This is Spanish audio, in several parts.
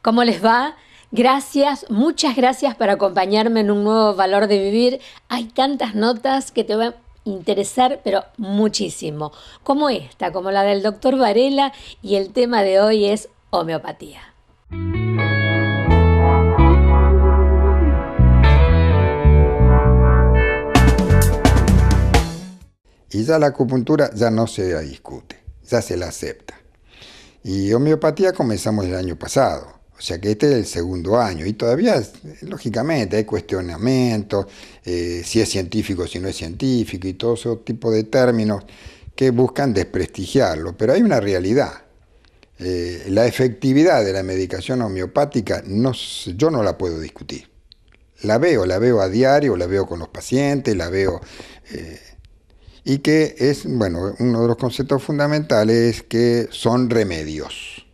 ¿Cómo les va? Gracias, muchas gracias por acompañarme en un nuevo Valor de Vivir. Hay tantas notas que te van a interesar, pero muchísimo, como esta, como la del doctor Varela, y el tema de hoy es homeopatía. Y ya la acupuntura ya no se discute, ya se la acepta. Y homeopatía comenzamos el año pasado, o sea que este es el segundo año y todavía, lógicamente, hay cuestionamientos, si es científico, si no es científico y todo ese tipo de términos que buscan desprestigiarlo, pero hay una realidad. La efectividad de la medicación homeopática yo no la puedo discutir. La veo a diario, la veo con los pacientes, la veo... y que es, bueno, uno de los conceptos fundamentales es que son remedios.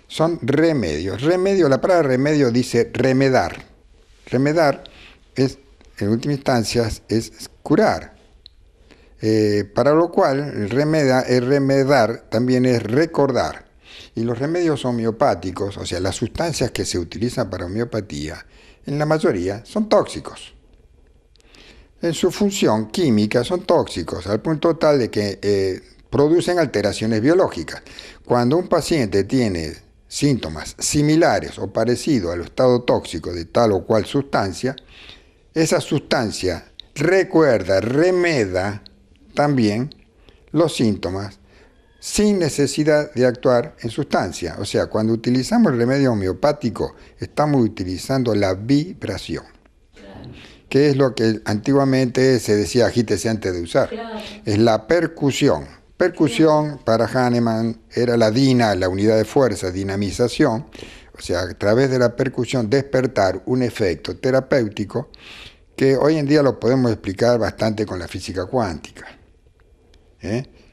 Son remedios. Remedio, la palabra remedio dice remedar. Remedar es, en última instancia, es curar. Para lo cual, el remedar también es recordar. Y los remedios homeopáticos, o sea, las sustancias que se utilizan para homeopatía, en la mayoría son tóxicos. En su función química son tóxicos, al punto tal de que producen alteraciones biológicas. Cuando un paciente tiene síntomas similares o parecidos al estado tóxico de tal o cual sustancia, esa sustancia remeda también los síntomas sin necesidad de actuar en sustancia. O sea, cuando utilizamos el remedio homeopático, estamos utilizando la vibración, que es lo que antiguamente se decía agítese antes de usar. Claro. Es la percusión. Percusión, para Hahnemann, era la DINA, la unidad de fuerza, dinamización, o sea, a través de la percusión despertar un efecto terapéutico que hoy en día lo podemos explicar bastante con la física cuántica.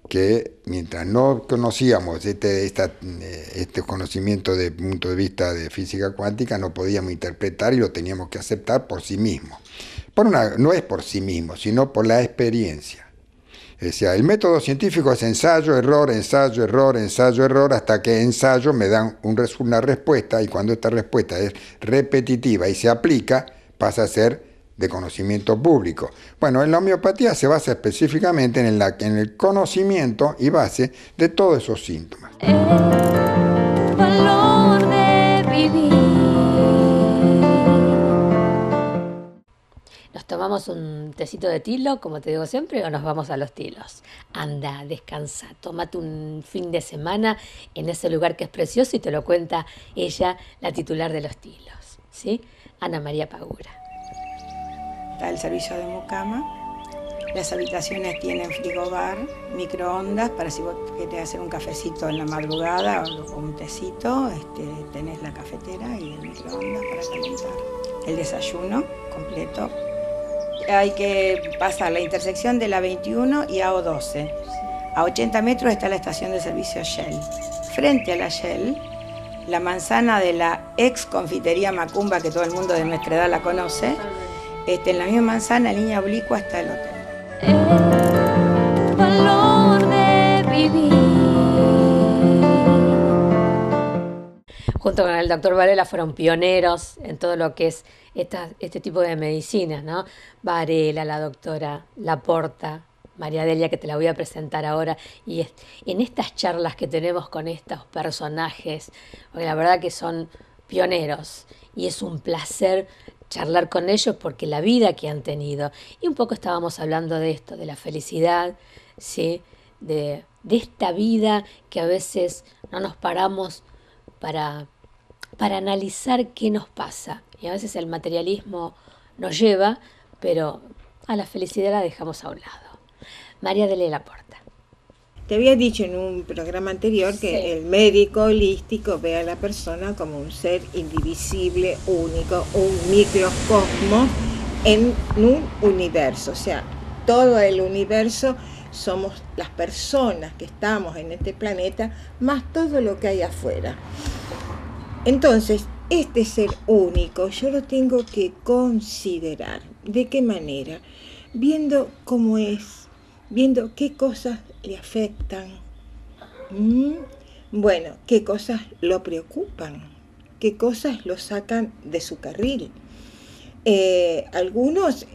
Que mientras no conocíamos este conocimiento desde el punto de vista de física cuántica, no podíamos interpretar y lo teníamos que aceptar por sí mismo. No es por sí mismo, sino por la experiencia. O sea, el método científico es ensayo, error, ensayo, error, ensayo, error, hasta que ensayo me dan una respuesta, y cuando esta respuesta es repetitiva y se aplica, pasa a ser de conocimiento público. Bueno, en la homeopatía se basa específicamente en el conocimiento y base de todos esos síntomas. El valor de vivir. ¿Nos tomamos un tecito de tilo, como te digo siempre, o nos vamos a los tilos? Anda, descansa, tómate un fin de semana en ese lugar que es precioso y te lo cuenta ella, la titular de los tilos, ¿sí? Ana María Pagura. Está el servicio de mucama. Las habitaciones tienen frigobar, microondas, para si vos querés hacer un cafecito en la madrugada o un tecito, tenés la cafetera y el microondas para calentar. El desayuno completo. Hay que pasar la intersección de la 21 y AO12. A 80 metros está la estación de servicio Shell. Frente a la Shell, la manzana de la ex confitería Macumba, que todo el mundo de nuestra edad la conoce. En la misma manzana, en línea oblicua, está el hotel. El valor de vivir. Junto con el doctor Varela fueron pioneros en todo lo que es este tipo de medicinas, ¿no? Varela, la doctora Laporta, María Delia, que te la voy a presentar ahora, y en estas charlas que tenemos con estos personajes, porque la verdad que son pioneros, y es un placer charlar con ellos porque la vida que han tenido. Y un poco estábamos hablando de esto, de la felicidad, ¿sí? De esta vida que a veces no nos paramos para analizar qué nos pasa. Y a veces el materialismo nos lleva, pero a la felicidad la dejamos a un lado. María de Laporta. Te había dicho en un programa anterior que el médico holístico ve a la persona como un ser indivisible, único, un microcosmos en un universo. O sea, todo el universo somos las personas que estamos en este planeta, más todo lo que hay afuera. Entonces, este ser único yo lo tengo que considerar. ¿De qué manera? Viendo cómo es, viendo qué cosas le afectan, bueno, qué cosas lo preocupan, qué cosas lo sacan de su carril. Algunos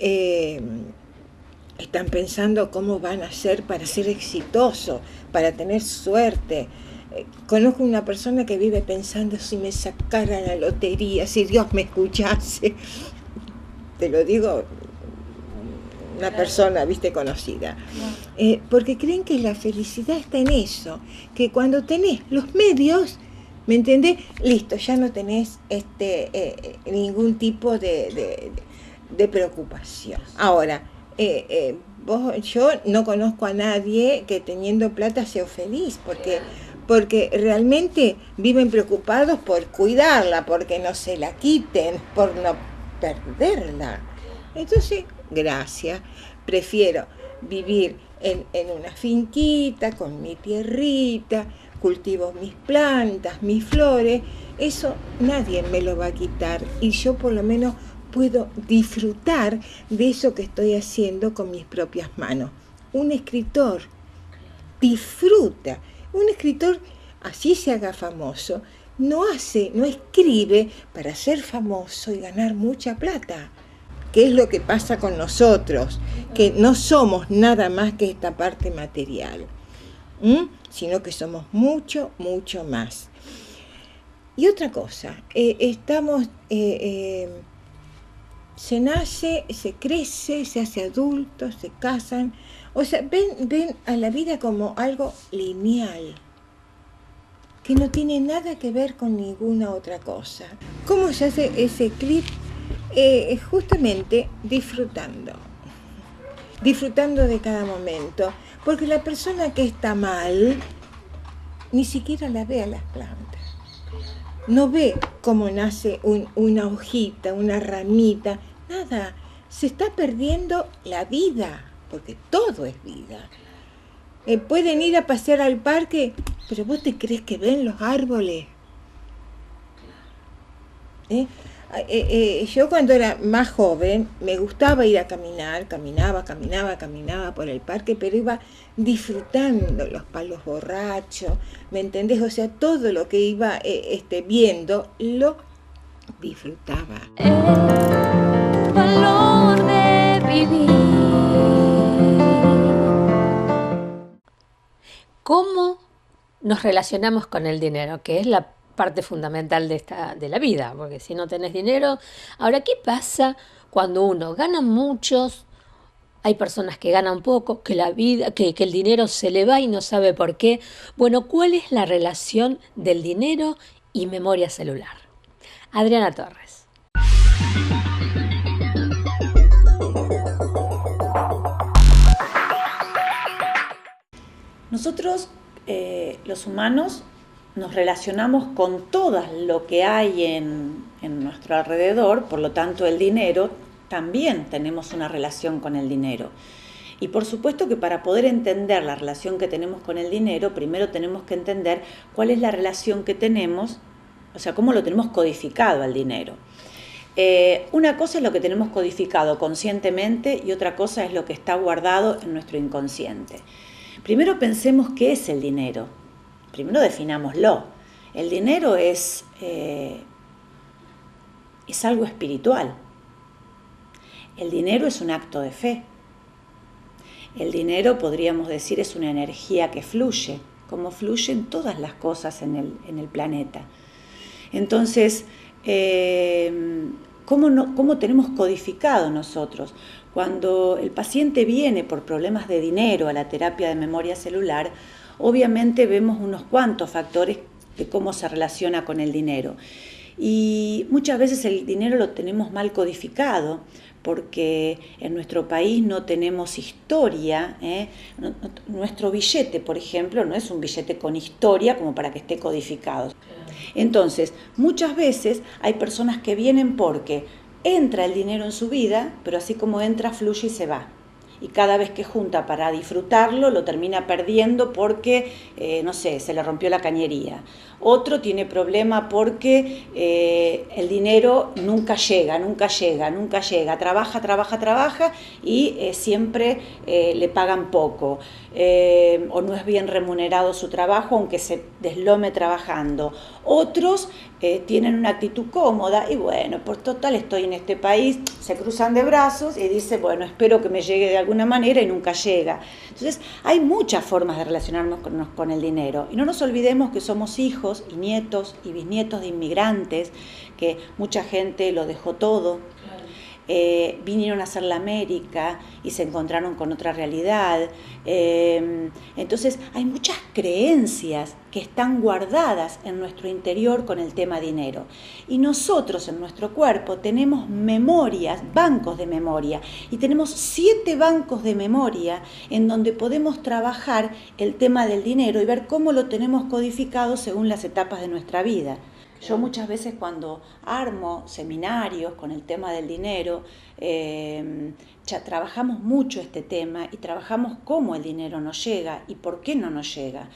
están pensando cómo van a hacer para ser exitosos, para tener suerte. Conozco una persona que vive pensando si me sacara la lotería, si Dios me escuchase. Te lo digo, una persona, viste, conocida. Porque creen que la felicidad está en eso, que cuando tenés los medios, ¿me entendés? Listo, ya no tenés ningún tipo de preocupación. Ahora, yo no conozco a nadie que teniendo plata sea feliz, porque realmente viven preocupados por cuidarla, porque no se la quiten, por no perderla. Entonces, gracias, prefiero vivir en una finquita, con mi tierrita, cultivo mis plantas, mis flores, eso nadie me lo va a quitar y yo por lo menos puedo disfrutar de eso que estoy haciendo con mis propias manos. Un escritor disfruta, un escritor así se haga famoso, no escribe para ser famoso y ganar mucha plata. ¿Qué es lo que pasa con nosotros? Que no somos nada más que esta parte material, sino que somos mucho, mucho más. Y otra cosa, se nace, se crece, se hace adulto, se casan, o sea, ven a la vida como algo lineal, que no tiene nada que ver con ninguna otra cosa. ¿Cómo se hace ese clip? Justamente disfrutando de cada momento, porque la persona que está mal ni siquiera la ve a las plantas, no ve cómo nace una hojita, una ramita, nada, se está perdiendo la vida, porque todo es vida. Pueden ir a pasear al parque, pero ¿vos te crees que ven los árboles? Yo cuando era más joven me gustaba ir a caminar, caminaba por el parque, pero iba disfrutando los palos borrachos, ¿me entendés? O sea, todo lo que iba viendo lo disfrutaba. El valor de vivir. ¿Cómo nos relacionamos con el dinero? Que es la parte fundamental de la vida, porque si no tenés dinero. Ahora, ¿qué pasa cuando uno gana muchos? Hay personas que ganan poco, que el dinero se le va y no sabe por qué. Bueno, ¿cuál es la relación del dinero y memoria celular? Adriana Torres. Nosotros, los humanos, nos relacionamos con todo lo que hay en nuestro alrededor, por lo tanto el dinero, también tenemos una relación con el dinero. Y por supuesto que para poder entender la relación que tenemos con el dinero, primero tenemos que entender cuál es la relación que tenemos, o sea, cómo lo tenemos codificado al dinero. Una cosa es lo que tenemos codificado conscientemente y otra cosa es lo que está guardado en nuestro inconsciente. Primero pensemos qué es el dinero. Primero definámoslo. El dinero es algo espiritual. El dinero es un acto de fe. El dinero, podríamos decir, es una energía que fluye, como fluyen todas las cosas en el planeta. Entonces, ¿cómo tenemos codificado nosotros? Cuando el paciente viene por problemas de dinero a la terapia de memoria celular, obviamente vemos unos cuantos factores de cómo se relaciona con el dinero. Y muchas veces el dinero lo tenemos mal codificado porque en nuestro país no tenemos historia. Nuestro billete, por ejemplo, no es un billete con historia como para que esté codificado. Entonces, muchas veces hay personas que vienen porque entra el dinero en su vida, pero así como entra, fluye y se va. Y cada vez que junta para disfrutarlo, lo termina perdiendo porque, no sé, se le rompió la cañería. Otro tiene problema porque el dinero nunca llega, trabaja y siempre le pagan poco, o no es bien remunerado su trabajo aunque se deslome trabajando. Otros tienen una actitud cómoda y bueno, por total estoy en este país, se cruzan de brazos y dicen, bueno, espero que me llegue de alguna manera y nunca llega. Entonces hay muchas formas de relacionarnos con el dinero y no nos olvidemos que somos hijos y nietos y bisnietos de inmigrantes, que mucha gente lo dejó todo. Vinieron a hacer la América y se encontraron con otra realidad. Entonces hay muchas creencias que están guardadas en nuestro interior con el tema dinero. Y nosotros en nuestro cuerpo tenemos memorias, bancos de memoria, y tenemos 7 bancos de memoria en donde podemos trabajar el tema del dinero y ver cómo lo tenemos codificado según las etapas de nuestra vida. Yo muchas veces cuando armo seminarios con el tema del dinero, ya trabajamos mucho este tema y trabajamos cómo el dinero nos llega y por qué no nos llega.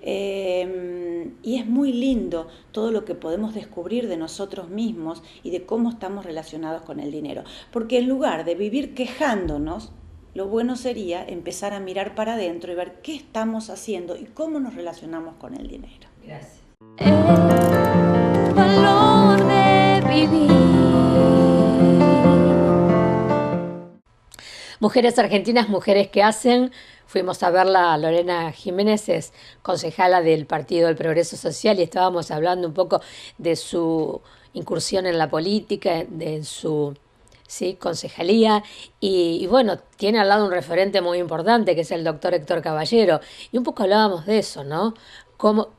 Y es muy lindo todo lo que podemos descubrir de nosotros mismos y de cómo estamos relacionados con el dinero. Porque en lugar de vivir quejándonos, lo bueno sería empezar a mirar para adentro y ver qué estamos haciendo y cómo nos relacionamos con el dinero. Gracias. Valor de vivir. Mujeres Argentinas, Mujeres que Hacen. Fuimos a verla a Lorena Jiménez, es concejala del Partido del Progreso Social, y estábamos hablando un poco de su incursión en la política, de su concejalía, y bueno, tiene al lado un referente muy importante que es el doctor Héctor Caballero, y un poco hablábamos de eso, ¿no?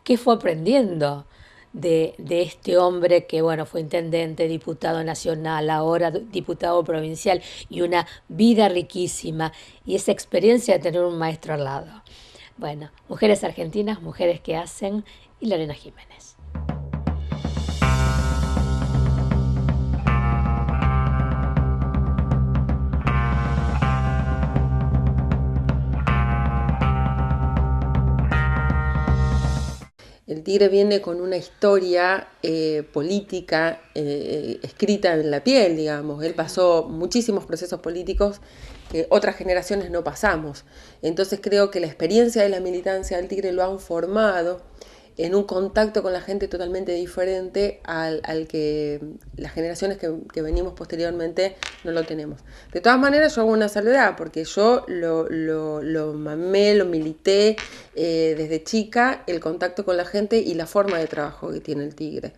¿Qué fue aprendiendo de este hombre que, bueno, fue intendente, diputado nacional, ahora diputado provincial, y una vida riquísima, y esa experiencia de tener un maestro al lado? Bueno, Mujeres Argentinas, Mujeres que Hacen, y Lorena Jiménez. El Tigre viene con una historia política escrita en la piel, digamos. Él pasó muchísimos procesos políticos que otras generaciones no pasamos. Entonces creo que la experiencia de la militancia del Tigre lo han formado en un contacto con la gente totalmente diferente al que las generaciones que venimos posteriormente no lo tenemos. De todas maneras, yo hago una salvedad, porque yo lo mamé, lo milité desde chica, el contacto con la gente y la forma de trabajo que tiene el Tigre,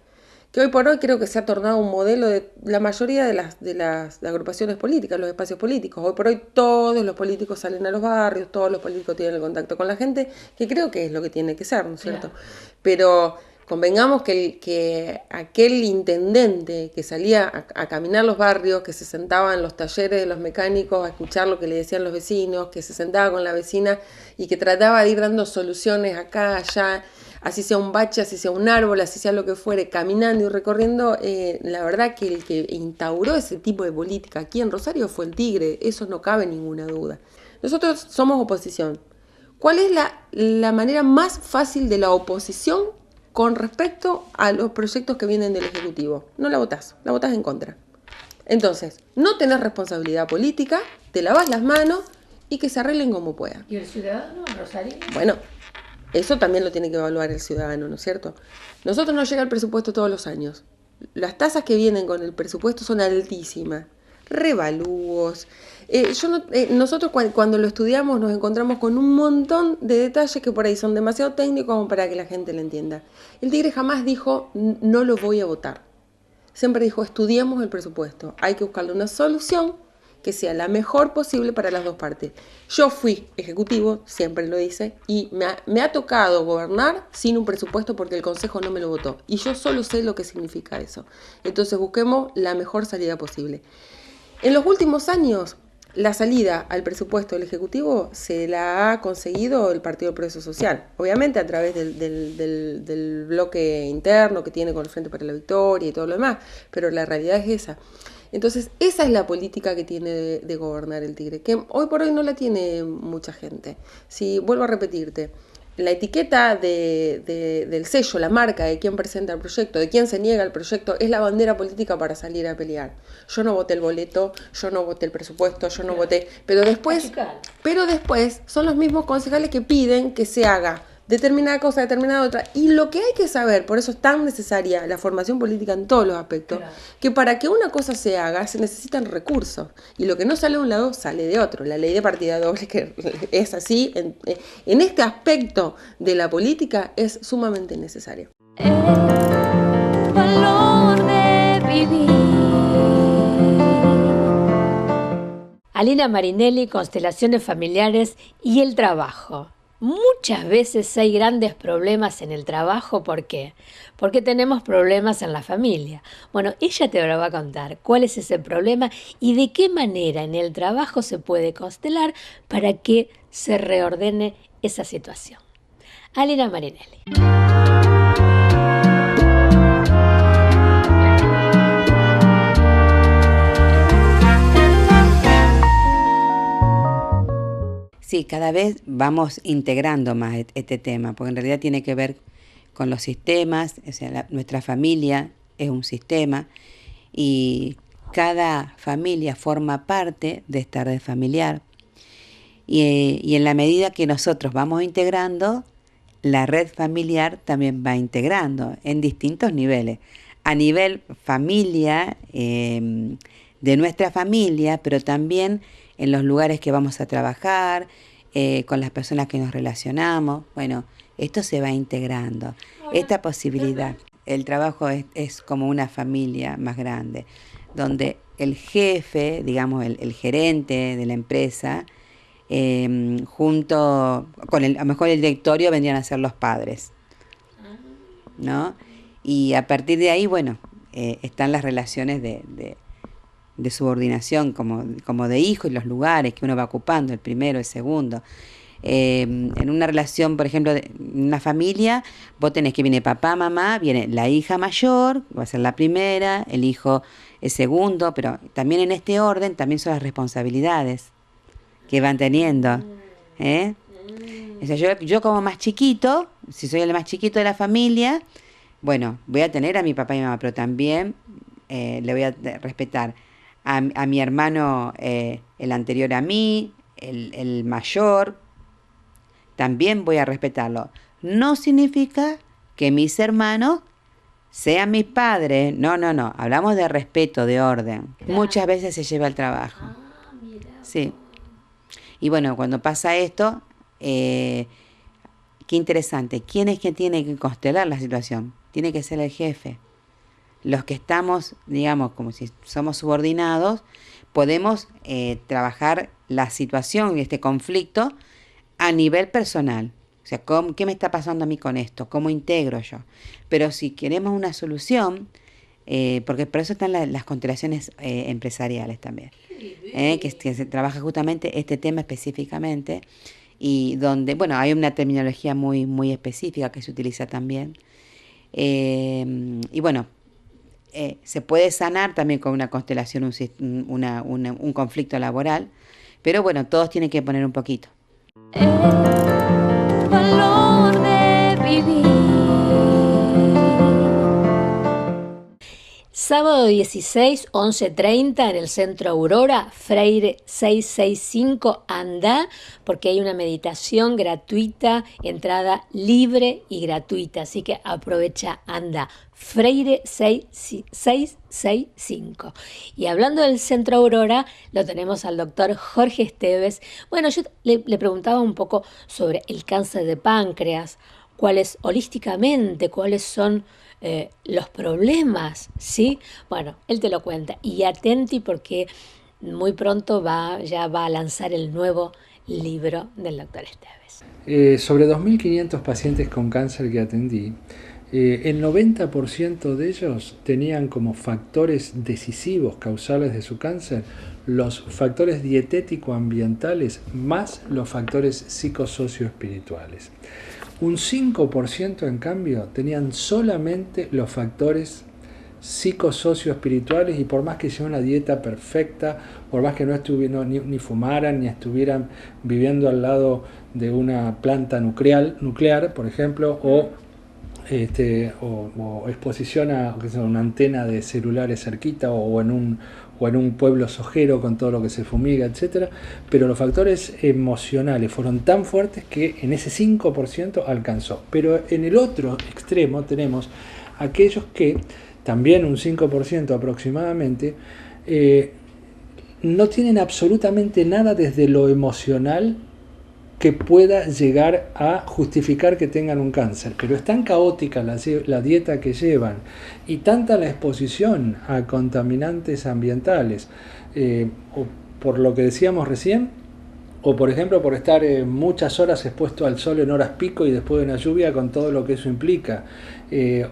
que hoy por hoy creo que se ha tornado un modelo de la mayoría de las agrupaciones políticas, los espacios políticos. Hoy por hoy todos los políticos salen a los barrios, todos los políticos tienen el contacto con la gente, que creo que es lo que tiene que ser, ¿no es cierto? Claro. Pero convengamos que aquel intendente que salía a caminar los barrios, que se sentaba en los talleres de los mecánicos a escuchar lo que le decían los vecinos, que se sentaba con la vecina y que trataba de ir dando soluciones acá, allá, así sea un bache, así sea un árbol, así sea lo que fuere, caminando y recorriendo, la verdad que el que instauró ese tipo de política aquí en Rosario fue el Tigre, eso no cabe ninguna duda. Nosotros somos oposición. ¿Cuál es la manera más fácil de la oposición con respecto a los proyectos que vienen del Ejecutivo? No la votás en contra. Entonces, no tenés responsabilidad política, te lavas las manos y que se arreglen como puedan. ¿Y el ciudadano, Rosario? Bueno, eso también lo tiene que evaluar el ciudadano, ¿no es cierto? Nosotros nos llega el presupuesto todos los años. Las tasas que vienen con el presupuesto son altísimas. Revalúos. Nosotros cuando lo estudiamos nos encontramos con un montón de detalles que por ahí son demasiado técnicos como para que la gente lo entienda. El Tigre jamás dijo, no lo voy a votar. Siempre dijo, estudiemos el presupuesto. Hay que buscarle una solución que sea la mejor posible para las dos partes. Yo fui ejecutivo, siempre lo dice, y me ha tocado gobernar sin un presupuesto porque el Consejo no me lo votó. Y yo solo sé lo que significa eso. Entonces busquemos la mejor salida posible. En los últimos años, la salida al presupuesto del Ejecutivo se la ha conseguido el Partido del Progreso Social, obviamente a través del bloque interno que tiene con el Frente para la Victoria y todo lo demás, pero la realidad es esa. Entonces, esa es la política que tiene de gobernar el Tigre, que hoy por hoy no la tiene mucha gente. Si vuelvo a repetirte, la etiqueta del sello, la marca de quien presenta el proyecto, de quien se niega el proyecto, es la bandera política para salir a pelear. Yo no voté el boleto, yo no voté el presupuesto, yo no voté... Pero después son los mismos concejales que piden que se haga determinada cosa, determinada otra. Y lo que hay que saber, por eso es tan necesaria la formación política en todos los aspectos, que para que una cosa se haga se necesitan recursos. Y lo que no sale de un lado sale de otro. La ley de partida doble, que es así, en este aspecto de la política es sumamente necesario. El valor de vivir. Alina Marinelli, constelaciones familiares y el trabajo. Muchas veces hay grandes problemas en el trabajo, ¿por qué? Porque tenemos problemas en la familia. Bueno, ella te lo va a contar cuál es ese problema y de qué manera en el trabajo se puede constelar para que se reordene esa situación. Alina Marinelli. Sí, cada vez vamos integrando más este tema, porque en realidad tiene que ver con los sistemas, o sea, nuestra familia es un sistema y cada familia forma parte de esta red familiar. Y en la medida que nosotros vamos integrando, la red familiar también va integrando en distintos niveles. A nivel familia, de nuestra familia, pero también en los lugares que vamos a trabajar, con las personas que nos relacionamos. Bueno, esto se va integrando. Esta posibilidad, el trabajo es como una familia más grande, donde el jefe, digamos, el gerente de la empresa, junto con a lo mejor el directorio vendrían a ser los padres, ¿no? Y a partir de ahí, bueno, están las relaciones de subordinación como de hijo y los lugares que uno va ocupando, el primero, el segundo. En una relación, por ejemplo, en una familia, vos tenés que viene papá, mamá, viene la hija mayor, va a ser la primera, el hijo el segundo, pero también en este orden también son las responsabilidades que van teniendo. O sea, yo como más chiquito, si soy el más chiquito de la familia, bueno, voy a tener a mi papá y mamá, pero también le voy a respetar a mi hermano, el anterior a mí, el mayor, también voy a respetarlo. No significa que mis hermanos sean mis padres, no, hablamos de respeto, de orden. Claro. Muchas veces se lleva al trabajo. Sí. Y bueno, cuando pasa esto, qué interesante, ¿quién es que tiene que constelar la situación? Tiene que ser el jefe. Los que estamos, digamos, como si somos subordinados, podemos trabajar la situación y este conflicto a nivel personal. O sea, ¿qué me está pasando a mí con esto? ¿Cómo integro yo? Pero si queremos una solución, porque por eso están las constelaciones empresariales también, que se trabaja justamente este tema específicamente, y donde, bueno, hay una terminología muy, muy específica que se utiliza también. Y bueno, se puede sanar también con una constelación, un conflicto laboral, pero bueno, todos tienen que poner un poquito. El valor de vivir. Sábado 16, 11:30 en el Centro Aurora, Freire 665, anda, porque hay una meditación gratuita, entrada libre y gratuita, así que aprovecha, anda, Freire 665. Y hablando del Centro Aurora, lo tenemos al doctor Jorge Esteves. Bueno, yo le preguntaba un poco sobre el cáncer de páncreas, holísticamente, cuáles son los problemas, ¿sí? Bueno, él te lo cuenta. Y atenti porque muy pronto ya va a lanzar el nuevo libro del doctor Esteves. Sobre 2.500 pacientes con cáncer que atendí, el 90% de ellos tenían como factores decisivos causales de su cáncer los factores dietético-ambientales más los factores psicosocioespirituales. Un 5% en cambio tenían solamente los factores psicosocioespirituales, y por más que sea una dieta perfecta, por más que no estuvieran ni fumaran, ni estuvieran viviendo al lado de una planta nuclear, por ejemplo, o exposición a una antena de celulares cerquita, o en un pueblo sojero con todo lo que se fumiga, etcétera, pero los factores emocionales fueron tan fuertes que en ese 5% alcanzó. Pero en el otro extremo tenemos aquellos que, también un 5% aproximadamente, no tienen absolutamente nada desde lo emocional que pueda llegar a justificar que tengan un cáncer, pero es tan caótica la dieta que llevan y tanta la exposición a contaminantes ambientales, o por lo que decíamos recién, o por ejemplo por estar muchas horas expuesto al sol en horas pico y después de una lluvia con todo lo que eso implica,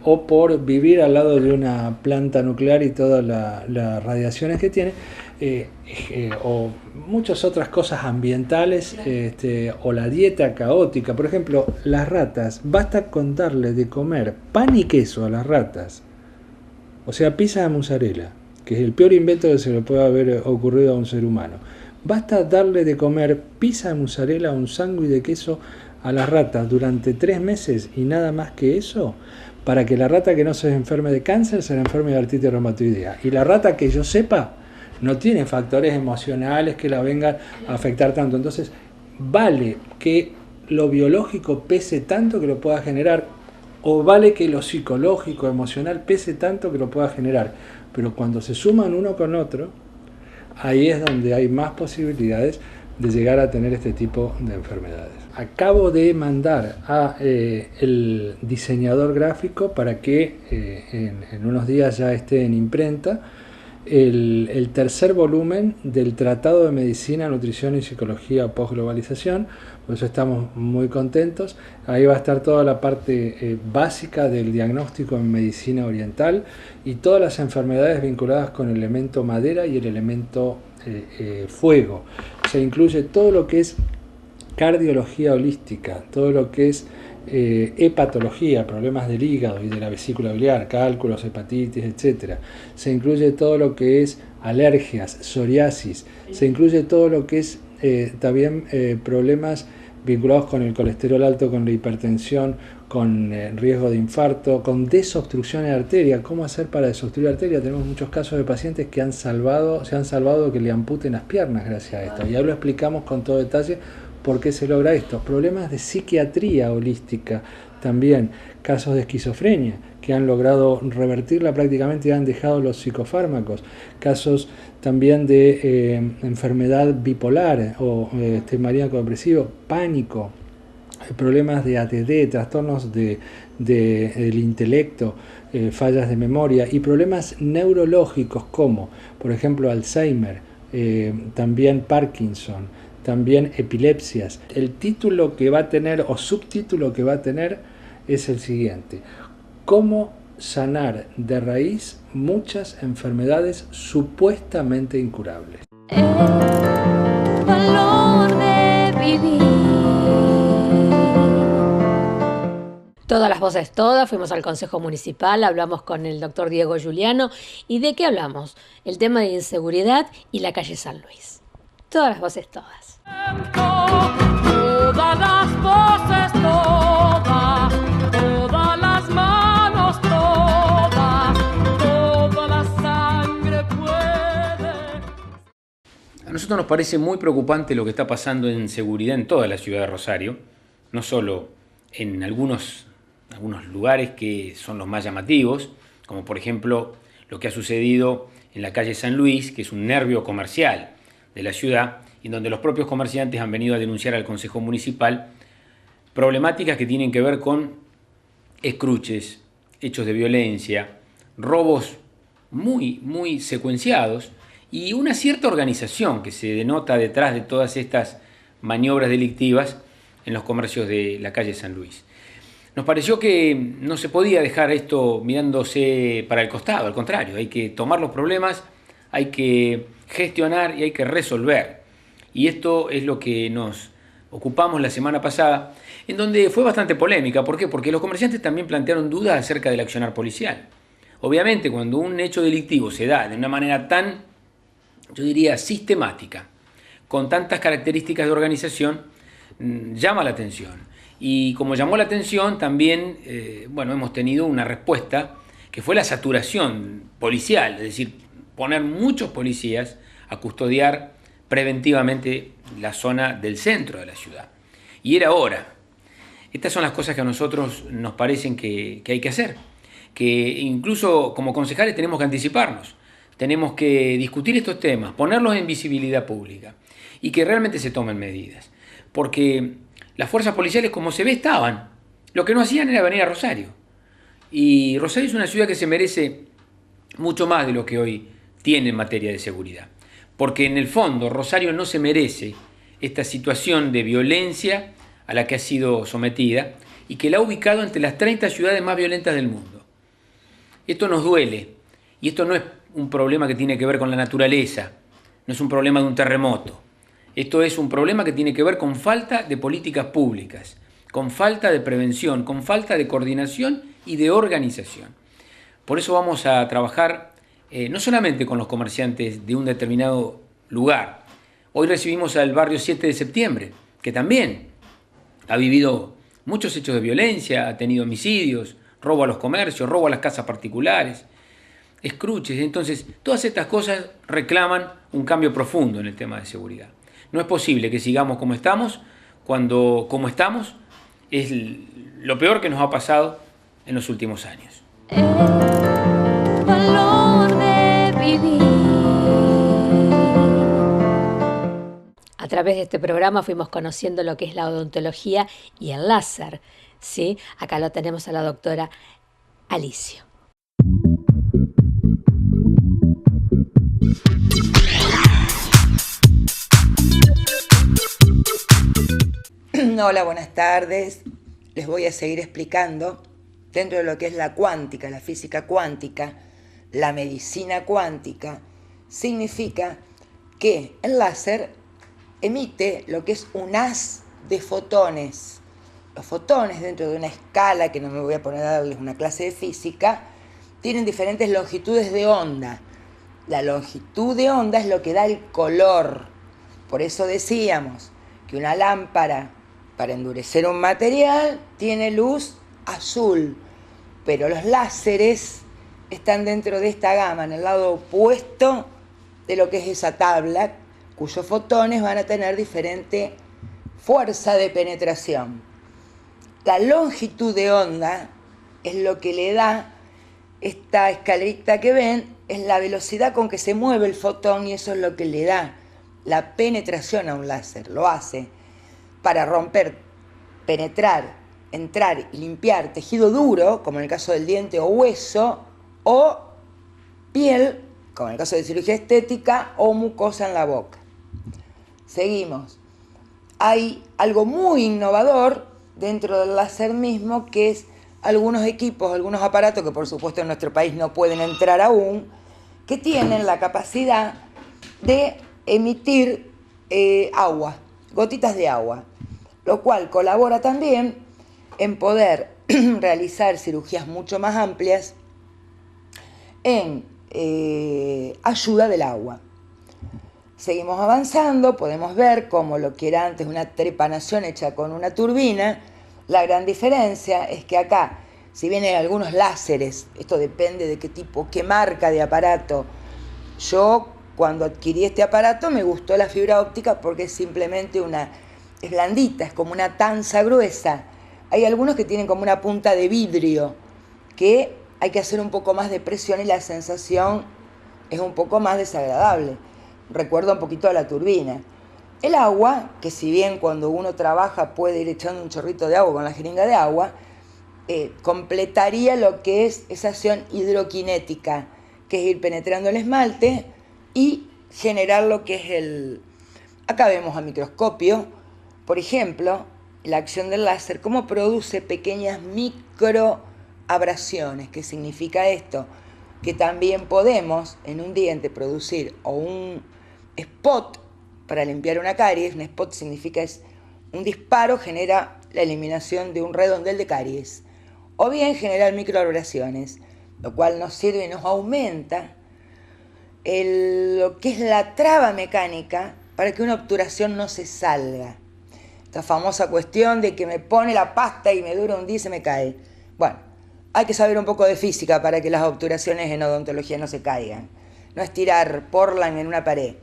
o por vivir al lado de una planta nuclear y todas las radiaciones que tiene, o muchas otras cosas ambientales, o la dieta caótica. Por ejemplo, las ratas, basta con darle de comer pan y queso a las ratas, o sea, pizza de mozzarella, que es el peor invento que se le puede haber ocurrido a un ser humano. Basta darle de comer pizza de mozzarella o un sándwich de queso a las ratas durante 3 meses y nada más que eso, para que la rata que no se enferme de cáncer se enferme de artritis reumatoidea. Y la rata que yo sepa no tiene factores emocionales que la vengan a afectar tanto. Entonces, vale que lo biológico pese tanto que lo pueda generar, o vale que lo psicológico, emocional pese tanto que lo pueda generar. Pero cuando se suman uno con otro, ahí es donde hay más posibilidades de llegar a tener este tipo de enfermedades. Acabo de mandar a el diseñador gráfico para que en unos días ya esté en imprenta el tercer volumen del Tratado de Medicina, Nutrición y Psicología Postglobalización. Por eso estamos muy contentos. Ahí va a estar toda la parte básica del diagnóstico en medicina oriental y todas las enfermedades vinculadas con el elemento madera y el elemento fuego. Se incluye todo lo que es cardiología holística, todo lo que es hepatología, problemas del hígado y de la vesícula biliar, cálculos, hepatitis, etc. Se incluye todo lo que es alergias, psoriasis, se incluye todo lo que es también problemas vinculados con el colesterol alto, con la hipertensión, con riesgo de infarto, con desobstrucción de arteria. ¿Cómo hacer para desobstruir arteria? Tenemos muchos casos de pacientes que se han salvado que le amputen las piernas gracias a esto. Ya lo explicamos con todo detalle por qué se logra esto. Problemas de psiquiatría holística también, casos de esquizofrenia que han logrado revertirla prácticamente y han dejado los psicofármacos, casos también de enfermedad bipolar o maníaco depresivo, pánico, problemas de ADD, trastornos del intelecto, fallas de memoria y problemas neurológicos como, por ejemplo, Alzheimer, también Parkinson, también epilepsias. El título que va a tener o subtítulo que va a tener es el siguiente: ¿Cómo sanar de raíz muchas enfermedades supuestamente incurables? El valor de vivir. Todas las voces, todas, fuimos al Consejo Municipal, hablamos con el doctor Diego Giuliano. ¿Y de qué hablamos? El tema de inseguridad y la calle San Luis. Todas las voces, todas. Todas las voces, todas las manos, toda la sangre puede. A nosotros nos parece muy preocupante lo que está pasando en seguridad en toda la ciudad de Rosario, no solo en algunos lugares que son los más llamativos, como por ejemplo lo que ha sucedido en la calle San Luis, que es un nervio comercial de la ciudad, y donde los propios comerciantes han venido a denunciar al Consejo Municipal problemáticas que tienen que ver con escruches, hechos de violencia, robos muy secuenciados y una cierta organización que se denota detrás de todas estas maniobras delictivas en los comercios de la calle San Luis. Nos pareció que no se podía dejar esto mirándose para el costado, al contrario, hay que tomar los problemas, hay que gestionar y hay que resolver. Y esto es lo que nos ocupamos la semana pasada, en donde fue bastante polémica. ¿Por qué? Porque los comerciantes también plantearon dudas acerca del accionar policial. Obviamente, cuando un hecho delictivo se da de una manera tan, yo diría, sistemática, con tantas características de organización, llama la atención. Y como llamó la atención, también hemos tenido una respuesta que fue la saturación policial, es decir, poner muchos policías a custodiar preventivamente la zona del centro de la ciudad. Y era hora. Estas son las cosas que a nosotros nos parecen que hay que hacer, que incluso como concejales tenemos que anticiparnos, tenemos que discutir estos temas, ponerlos en visibilidad pública y que realmente se tomen medidas. Porque las fuerzas policiales, como se ve, estaban. Lo que no hacían era venir a Rosario. Y Rosario es una ciudad que se merece mucho más de lo que hoy tiene en materia de seguridad. Porque en el fondo Rosario no se merece esta situación de violencia a la que ha sido sometida y que la ha ubicado entre las 30 ciudades más violentas del mundo. Esto nos duele y esto no es un problema que tiene que ver con la naturaleza, no es un problema de un terremoto. Esto es un problema que tiene que ver con falta de políticas públicas, con falta de prevención, con falta de coordinación y de organización. Por eso vamos a trabajar no solamente con los comerciantes de un determinado lugar. Hoy recibimos al barrio 7 de septiembre, que también ha vivido muchos hechos de violencia, ha tenido homicidios, robo a los comercios, robo a las casas particulares, escruches. Entonces, todas estas cosas reclaman un cambio profundo en el tema de seguridad. No es posible que sigamos como estamos, cuando como estamos es lo peor que nos ha pasado en los últimos años. El valor de vivir. A través de este programa fuimos conociendo lo que es la odontología y el láser, ¿sí? Acá lo tenemos a la doctora Alicio. Hola, buenas tardes. Les voy a seguir explicando dentro de lo que es la cuántica, la física cuántica, la medicina cuántica. Significa que el láser emite lo que es un haz de fotones. Los fotones, dentro de una escala, que no me voy a poner a darles una clase de física, tienen diferentes longitudes de onda. La longitud de onda es lo que da el color. Por eso decíamos que una lámpara, para endurecer un material, tiene luz azul, pero los láseres están dentro de esta gama, en el lado opuesto de lo que es esa tabla, cuyos fotones van a tener diferente fuerza de penetración. La longitud de onda es lo que le da esta escalerita que ven, es la velocidad con que se mueve el fotón y eso es lo que le da la penetración a un láser. Lo hace para romper, penetrar, entrar y limpiar tejido duro, como en el caso del diente o hueso, o piel, como en el caso de cirugía estética, o mucosa en la boca. Seguimos. Hay algo muy innovador dentro del láser mismo, que es algunos equipos, algunos aparatos que por supuesto en nuestro país no pueden entrar aún, que tienen la capacidad de emitir agua, gotitas de agua, lo cual colabora también en poder realizar cirugías mucho más amplias en ayuda del agua. Seguimos avanzando, podemos ver cómo lo que era antes una trepanación hecha con una turbina, la gran diferencia es que acá, si bien hay algunos láseres, esto depende de qué tipo, qué marca de aparato. Yo cuando adquirí este aparato me gustó la fibra óptica porque es simplemente es blandita, es como una tanza gruesa. Hay algunos que tienen como una punta de vidrio, que hay que hacer un poco más de presión y la sensación es un poco más desagradable. Recuerda un poquito a la turbina. El agua, que si bien cuando uno trabaja puede ir echando un chorrito de agua con la jeringa de agua, completaría lo que es esa acción hidroquinética, que es ir penetrando el esmalte y generar lo que es acá vemos a microscopio, por ejemplo, la acción del láser, cómo produce pequeñas microabrasiones. ¿Qué significa esto? Que también podemos en un diente producir o un spot para limpiar una caries. Un spot significa es un disparo, genera la eliminación de un redondel de caries. O bien generar microabrasiones. lo cual nos sirve y nos aumenta lo que es la traba mecánica para que una obturación no se salga. Esta famosa cuestión de que me pone la pasta y me dura un día y se me cae. Bueno, hay que saber un poco de física para que las obturaciones en odontología no se caigan. No es tirar Portland en una pared.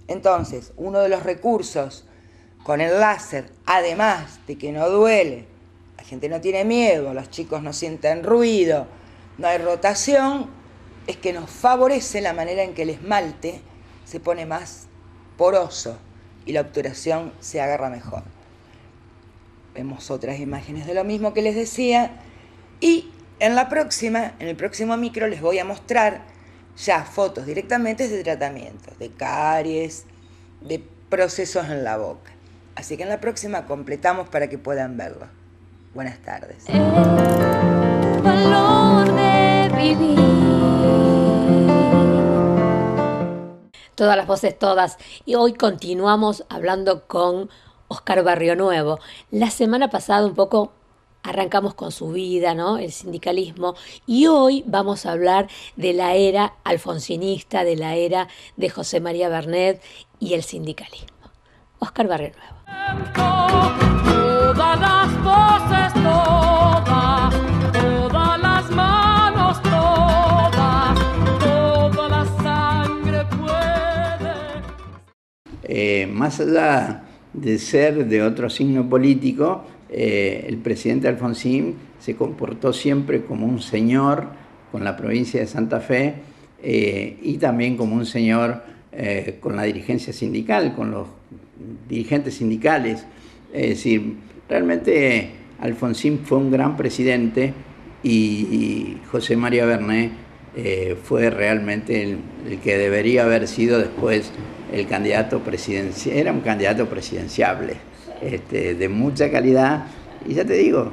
Entonces, uno de los recursos con el láser, además de que no duele, la gente no tiene miedo, los chicos no sienten ruido, no hay rotación, es que nos favorece la manera en que el esmalte se pone más poroso y la obturación se agarra mejor. Vemos otras imágenes de lo mismo que les decía y en el próximo micro les voy a mostrar ya fotos directamente de tratamientos, de caries, de procesos en la boca. Así que en la próxima completamos para que puedan verlo. Buenas tardes. El valor de vivir. Todas las voces, todas. Y hoy continuamos hablando con Oscar Barrionuevo. La semana pasada un poco arrancamos con su vida, ¿no? El sindicalismo. Y hoy vamos a hablar de la era alfonsinista, de la era de José María Bernet y el sindicalismo. Oscar Barrionuevo. Todas las voces, todas las manos, toda la sangre puede. Más allá de ser de otro signo político, el presidente Alfonsín se comportó siempre como un señor con la provincia de Santa Fe y también como un señor con la dirigencia sindical, con los dirigentes sindicales. Es decir, realmente Alfonsín fue un gran presidente y José María Bernet fue realmente el que debería haber sido después el candidato presidencial. Era un candidato presidenciable, de mucha calidad. Y ya te digo,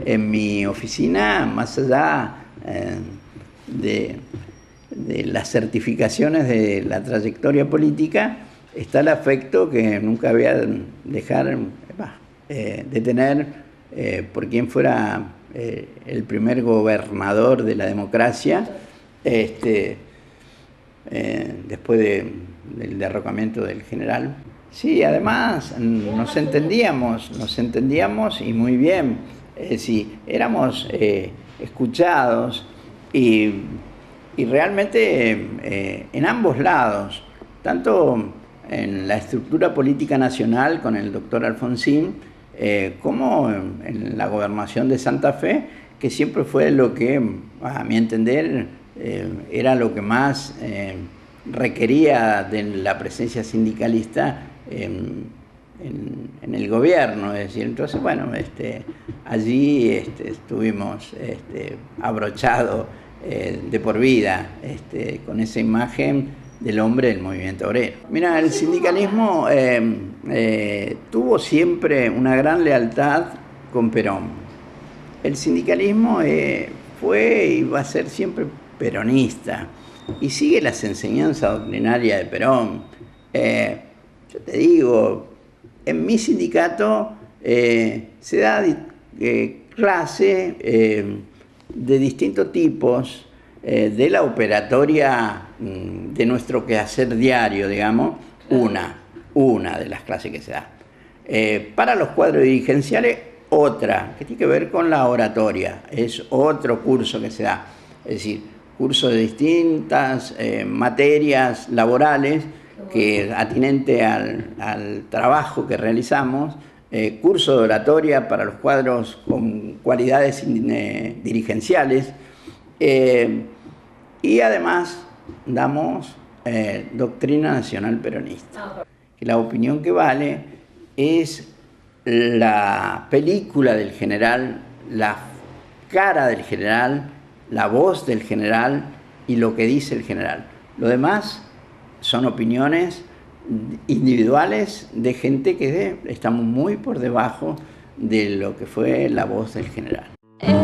en mi oficina, más allá de las certificaciones de la trayectoria política, está el afecto que nunca voy a dejar de tener por quien fuera el primer gobernador de la democracia, después del derrocamiento del general. Sí, además nos entendíamos y muy bien. Es decir, éramos escuchados y realmente en ambos lados, tanto en la estructura política nacional con el doctor Alfonsín, como en la gobernación de Santa Fe, que siempre fue lo que, a mi entender, era lo que más requería de la presencia sindicalista en el gobierno. Es decir, entonces, bueno, allí estuvimos abrochados de por vida con esa imagen del hombre del movimiento obrero. Mira, el sindicalismo tuvo siempre una gran lealtad con Perón. El sindicalismo fue y va a ser siempre peronista y sigue las enseñanzas doctrinarias de Perón. Yo te digo, en mi sindicato se da clase de distintos tipos, de la operatoria de nuestro quehacer diario, digamos, una de las clases que se da. Para los cuadros dirigenciales, otra, que tiene que ver con la oratoria, es otro curso que se da. Es decir, cursos de distintas materias laborales que atinente al trabajo que realizamos, curso de oratoria para los cuadros con cualidades dirigenciales, y además damos doctrina nacional peronista. Que la opinión que vale es la película del general, la cara del general, la voz del general y lo que dice el general. Lo demás son opiniones individuales de gente que estamos muy por debajo de lo que fue la voz del general. El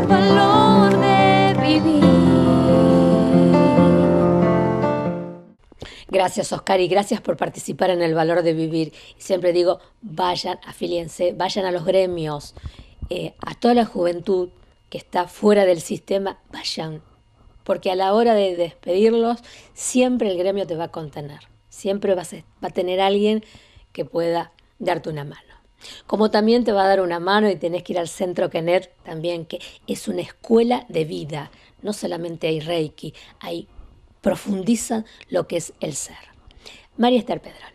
valor de vivir. Gracias, Oscar, y gracias por participar en El Valor de Vivir. Siempre digo, vayan, afíliense, vayan a los gremios, a toda la juventud, que está fuera del sistema, vayan. Porque a la hora de despedirlos, siempre el gremio te va a contener. Siempre va a tener alguien que pueda darte una mano. Como también te va a dar una mano y tenés que ir al Centro Kener también, que es una escuela de vida. No solamente hay Reiki, profundizan lo que es el ser. María Esther Pedroni.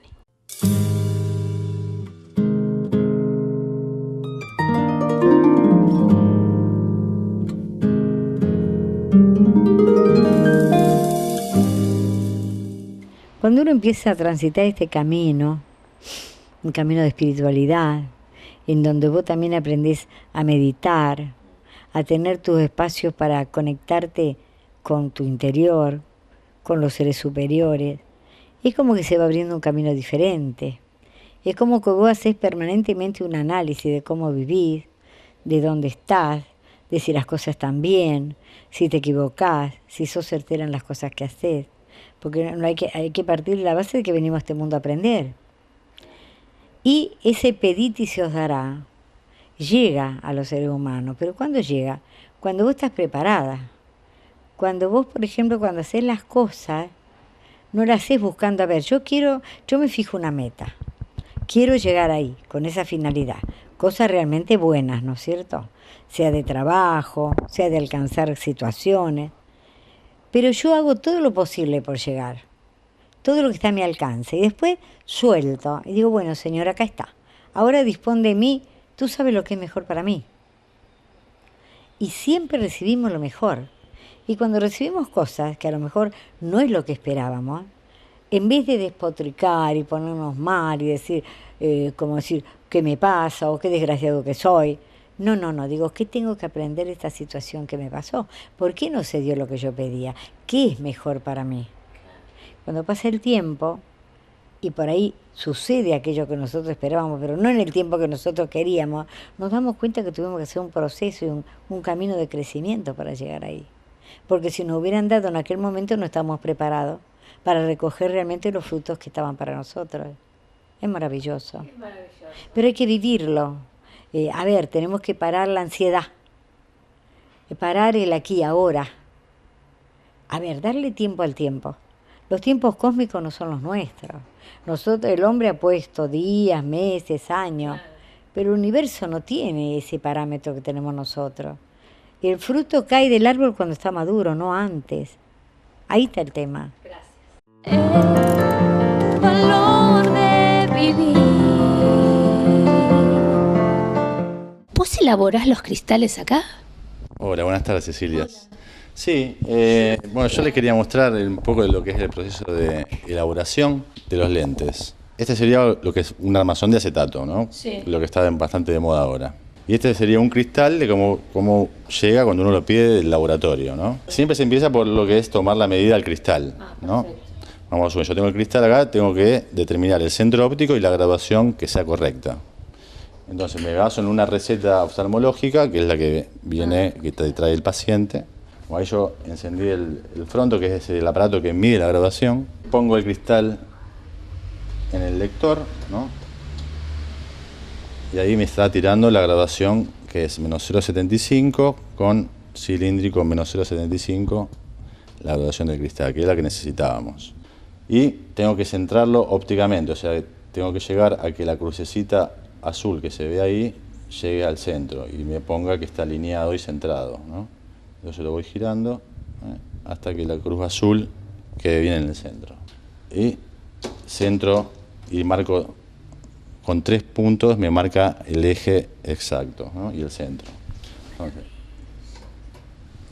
Cuando uno empieza a transitar este camino, un camino de espiritualidad, en donde vos también aprendés a meditar, a tener tus espacios para conectarte con tu interior, con los seres superiores, es como que se va abriendo un camino diferente. Es como que vos haces permanentemente un análisis de cómo vivís, de dónde estás, de si las cosas están bien, si te equivocás, si sos certera en las cosas que haces. Porque hay que partir de la base de que venimos a este mundo a aprender. Y ese pedite se os dará llega a los seres humanos. ¿Pero cuándo llega? Cuando vos estás preparada. Cuando vos, por ejemplo, cuando haces las cosas, no las haces buscando, a ver, yo me fijo una meta. Quiero llegar ahí, con esa finalidad. Cosas realmente buenas, ¿no es cierto? Sea de trabajo, sea de alcanzar situaciones. Pero yo hago todo lo posible por llegar. Todo lo que está a mi alcance. Y después suelto. Y digo, bueno, Señor, acá está. Ahora dispón de mí. Tú sabes lo que es mejor para mí. Y siempre recibimos lo mejor. Y cuando recibimos cosas que a lo mejor no es lo que esperábamos, en vez de despotricar y ponernos mal y decir, ¿qué me pasa? O qué desgraciado que soy. No, digo, ¿qué tengo que aprender de esta situación que me pasó? ¿Por qué no se dio lo que yo pedía? ¿Qué es mejor para mí? Cuando pasa el tiempo, y por ahí sucede aquello que nosotros esperábamos, pero no en el tiempo que nosotros queríamos, nos damos cuenta que tuvimos que hacer un proceso y un camino de crecimiento para llegar ahí. Porque si nos hubieran dado en aquel momento no estábamos preparados para recoger realmente los frutos que estaban para nosotros. Es maravilloso. Es maravilloso. Pero hay que vivirlo. Tenemos que parar la ansiedad, parar el aquí y ahora. Darle tiempo al tiempo. Los tiempos cósmicos no son los nuestros. El hombre ha puesto días, meses, años, pero el universo no tiene ese parámetro que tenemos nosotros. El fruto cae del árbol cuando está maduro, no antes. Ahí está el tema. El valor de vivir. ¿Vos elaborás los cristales acá? Hola, buenas tardes, Cecilia. Sí, yo le quería mostrar un poco de lo que es el proceso de elaboración de los lentes. Este sería lo que es un armazón de acetato, ¿no? Sí. Lo que está bastante de moda ahora. Y este sería un cristal de cómo llega cuando uno lo pide del laboratorio, ¿no? Siempre se empieza por lo que es tomar la medida del cristal, ¿no? Vamos a suponer, yo tengo el cristal acá, tengo que determinar el centro óptico y la graduación que sea correcta. Entonces me baso en una receta oftalmológica, que es la que viene, que te trae el paciente. Ahí yo encendí el fronto, que es el aparato que mide la graduación. Pongo el cristal en el lector, ¿no? Y ahí me está tirando la graduación, que es menos 0,75 con cilíndrico menos 0,75, la graduación del cristal, que es la que necesitábamos. Y tengo que centrarlo ópticamente, o sea, tengo que llegar a que la crucecita azul que se ve ahí llegue al centro y me ponga que está alineado y centrado, ¿no? Entonces lo voy girando hasta que la cruz azul quede bien en el centro. Y centro y marco con 3 puntos, me marca el eje exacto, ¿no? Y el centro. Okay.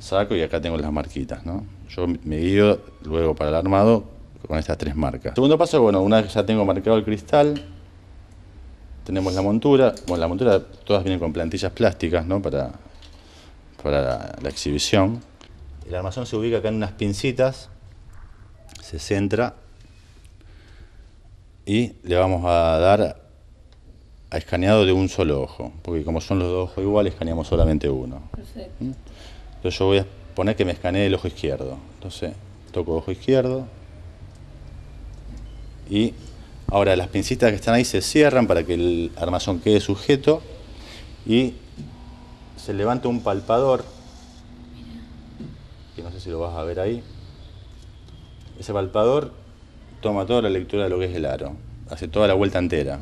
Saco y acá tengo las marquitas, ¿no? Yo me guío luego para el armado con estas 3 marcas. Segundo paso, una vez que ya tengo marcado el cristal, tenemos la montura. La montura todas vienen con plantillas plásticas, ¿no? Para la exhibición. El armazón se ubica acá en unas pincitas, se centra y le vamos a dar a escaneado de un solo ojo, porque como son los 2 ojos iguales, escaneamos solamente uno. Perfecto. Entonces yo voy a poner que me escanee el ojo izquierdo. Entonces toco ojo izquierdo y ahora las pincitas que están ahí se cierran para que el armazón quede sujeto y se levanta un palpador si lo vas a ver ahí. Ese palpador toma toda la lectura de lo que es el aro, hace toda la vuelta entera.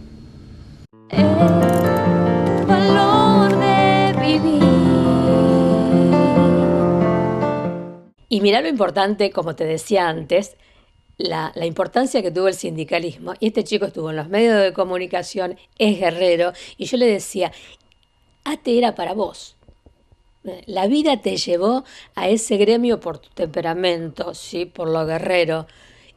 Valor de vivir. Y mirá lo importante, como te decía antes, la importancia que tuvo el sindicalismo. Y este chico estuvo en los medios de comunicación, es guerrero, y yo le decía, ATE era para vos. La vida te llevó a ese gremio por tu temperamento, ¿sí? Por lo guerrero.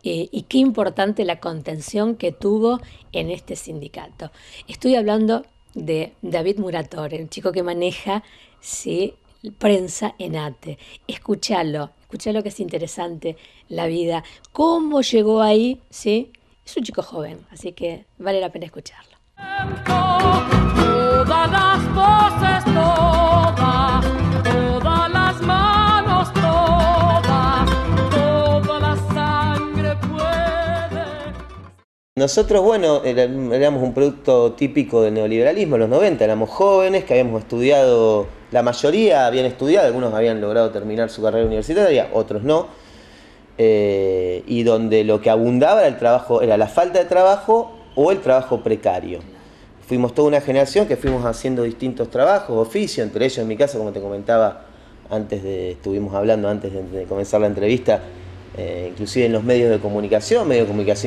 Y qué importante la contención que tuvo en este sindicato. Estoy hablando de David Muratore, un chico que maneja, ¿sí?, prensa en ATE. Escúchalo que es interesante la vida. ¿Cómo llegó ahí? ¿Sí? Es un chico joven, así que vale la pena escucharlo. Todas las voces, todas las manos, toda la sangre puede. Nosotros, bueno, éramos un producto típico del neoliberalismo en los 90, éramos jóvenes que habíamos estudiado, la mayoría habían estudiado, algunos habían logrado terminar su carrera universitaria, otros no, y donde lo que abundaba era el trabajo, era la falta de trabajo o el trabajo precario. Fuimos toda una generación que fuimos haciendo distintos trabajos, oficios, entre ellos en mi casa, como te comentaba estuvimos hablando antes de comenzar la entrevista, inclusive en los medios de comunicación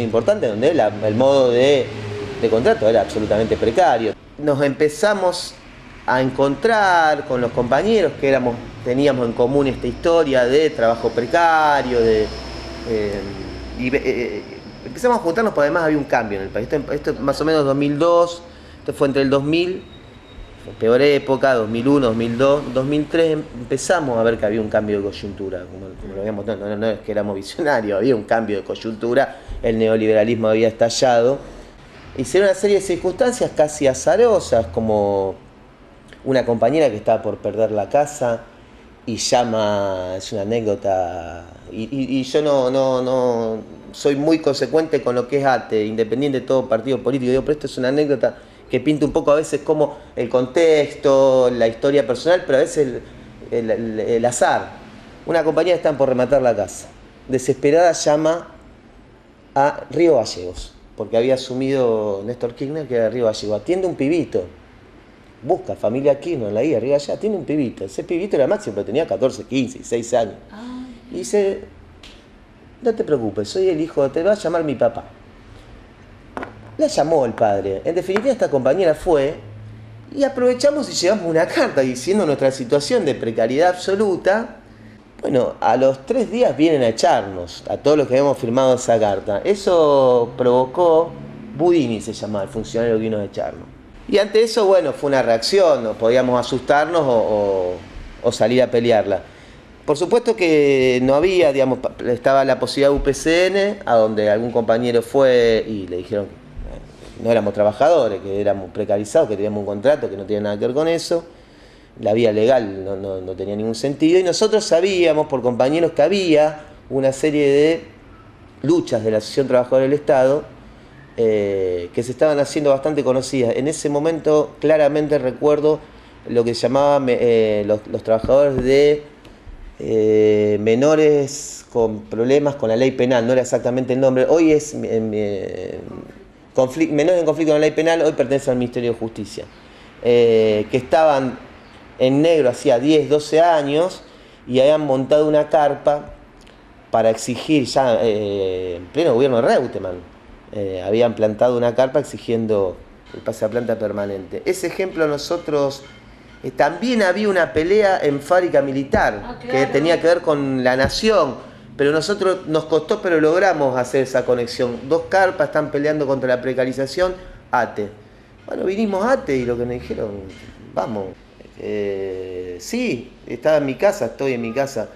importante, donde el modo de contrato era absolutamente precario. Nos empezamos a encontrar con los compañeros que teníamos en común esta historia de trabajo precario, empezamos a juntarnos porque además había un cambio en el país. Esto más o menos 2002, esto fue entre el 2000, peor época, 2001, 2002, 2003 empezamos a ver que había un cambio de coyuntura, como lo habíamos, no es que éramos visionarios, había un cambio de coyuntura, el neoliberalismo había estallado, hicieron una serie de circunstancias casi azarosas, como una compañera que estaba por perder la casa y llama, es una anécdota, y yo no soy muy consecuente con lo que es ATE, independiente de todo partido político, digo, pero esto es una anécdota que pinta un poco a veces como el contexto, la historia personal, pero a veces el azar. Una compañera está por rematar la casa, desesperada llama a Río Gallegos, porque había asumido Néstor Kirchner que era Río Gallegos, atiende un pibito, busca familia Kirchner en la guía, Río Gallegos, atiende un pibito, ese pibito era máximo, pero tenía 14, 15, 16 años, y dice, no te preocupes, soy el hijo, te va a llamar mi papá. La llamó el padre. En definitiva, esta compañera fue y aprovechamos y llevamos una carta diciendo nuestra situación de precariedad absoluta. Bueno, a los 3 días vienen a echarnos, a todos los que habíamos firmado esa carta. Eso provocó, Budini se llamaba el funcionario que vino a echarnos. Y ante eso, bueno, fue una reacción, no podíamos asustarnos o salir a pelearla. Por supuesto que no había, digamos, estaba la posibilidad de UPCN, a donde algún compañero fue y le dijeron que no éramos trabajadores, que éramos precarizados, que teníamos un contrato que no tenía nada que ver con eso. La vía legal no tenía ningún sentido. Y nosotros sabíamos, por compañeros, que había una serie de luchas de la Asociación Trabajadora del Estado que se estaban haciendo bastante conocidas. En ese momento, claramente recuerdo lo que llamaban los trabajadores de menores con problemas con la ley penal. No era exactamente el nombre. Hoy es... menores en conflicto con la ley penal, hoy pertenecen al Ministerio de Justicia, que estaban en negro hacía 10, 12 años y habían montado una carpa para exigir, ya en pleno gobierno de Reutemann, habían plantado una carpa exigiendo el pase a planta permanente. Ese ejemplo nosotros, también había una pelea en fábrica militar, que tenía que ver con la nación, pero nosotros nos costó, pero logramos hacer esa conexión. 2 carpas están peleando contra la precarización, ATE. Bueno, vinimos ATE y lo que nos dijeron, vamos. Sí, estaba en mi casa, estoy en mi casa.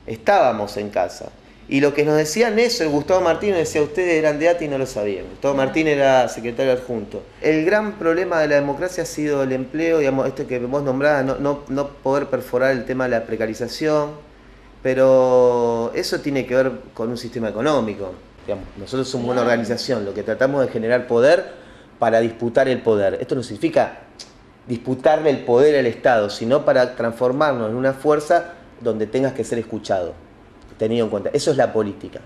Estábamos en casa. Y lo que nos decían eso, el Gustavo Martínez decía, ustedes eran de ATE y no lo sabían. Gustavo Martínez era secretario adjunto. El gran problema de la democracia ha sido el empleo, digamos, este que vos nombrabas, no poder perforar el tema de la precarización. Pero eso tiene que ver con un sistema económico. Digamos, nosotros somos una organización, lo que tratamos de generar poder para disputar el poder. Esto no significa disputarle el poder al Estado, sino para transformarnos en una fuerza donde tengas que ser escuchado. tenido en cuenta. Eso es la política.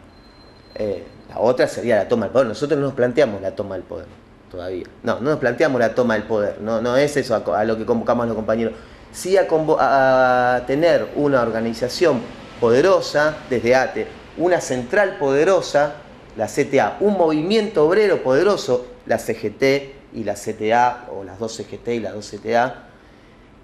La otra sería la toma del poder. Nosotros no nos planteamos la toma del poder todavía. No nos planteamos la toma del poder. No es eso a lo que convocamos a los compañeros. Sí a tener una organización poderosa desde ATE, una central poderosa, la CTA, un movimiento obrero poderoso, la CGT y la CTA, o las dos CGT y las dos CTA,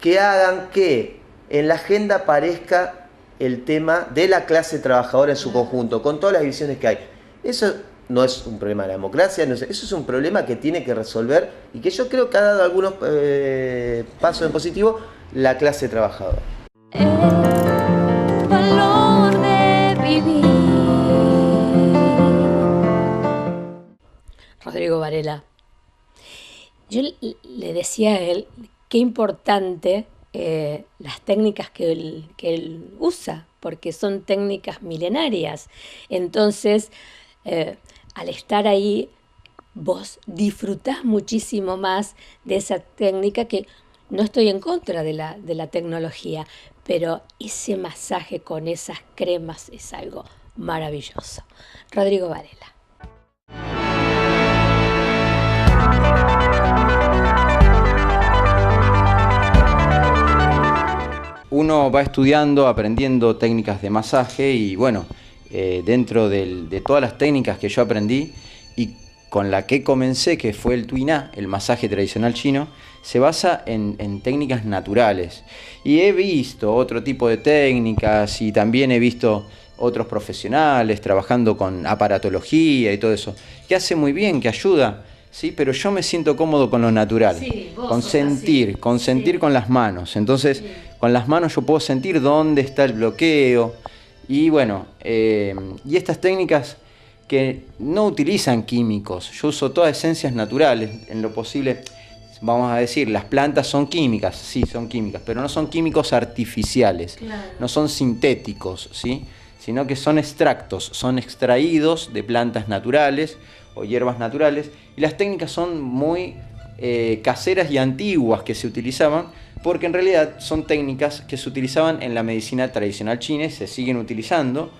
que hagan que en la agenda aparezca el tema de la clase trabajadora en su conjunto, con todas las divisiones que hay. Eso no es un problema de la democracia, eso es un problema que tiene que resolver y que yo creo que ha dado algunos pasos en positivo la clase trabajadora. El valor de vivir. Rodrigo Varela. Yo le decía a él qué importante las técnicas que él usa, porque son técnicas milenarias. Entonces, al estar ahí, vos disfrutás muchísimo más de esa técnica, que no estoy en contra de la tecnología, pero ese masaje con esas cremas es algo maravilloso. Rodrigo Varela. Uno va estudiando, aprendiendo técnicas de masaje y bueno, dentro de todas las técnicas que yo aprendí y con la que comencé, que fue el Tuina, el masaje tradicional chino, se basa en técnicas naturales. Y he visto otro tipo de técnicas y también he visto otros profesionales trabajando con aparatología y todo eso, que hace muy bien, que ayuda, ¿sí? Pero yo me siento cómodo con lo natural, con sentir con las manos. Entonces, con las manos yo puedo sentir dónde está el bloqueo. Y bueno, y estas técnicas que no utilizan químicos, yo uso todas esencias naturales en lo posible. Vamos a decir, las plantas son químicas, sí, son químicas, pero no son químicos artificiales, no son sintéticos, ¿sí? Sino que son extractos, son extraídos de plantas naturales o hierbas naturales, y las técnicas son muy caseras y antiguas que se utilizaban, porque en realidad son técnicas que se utilizaban en la medicina tradicional china y se siguen utilizando,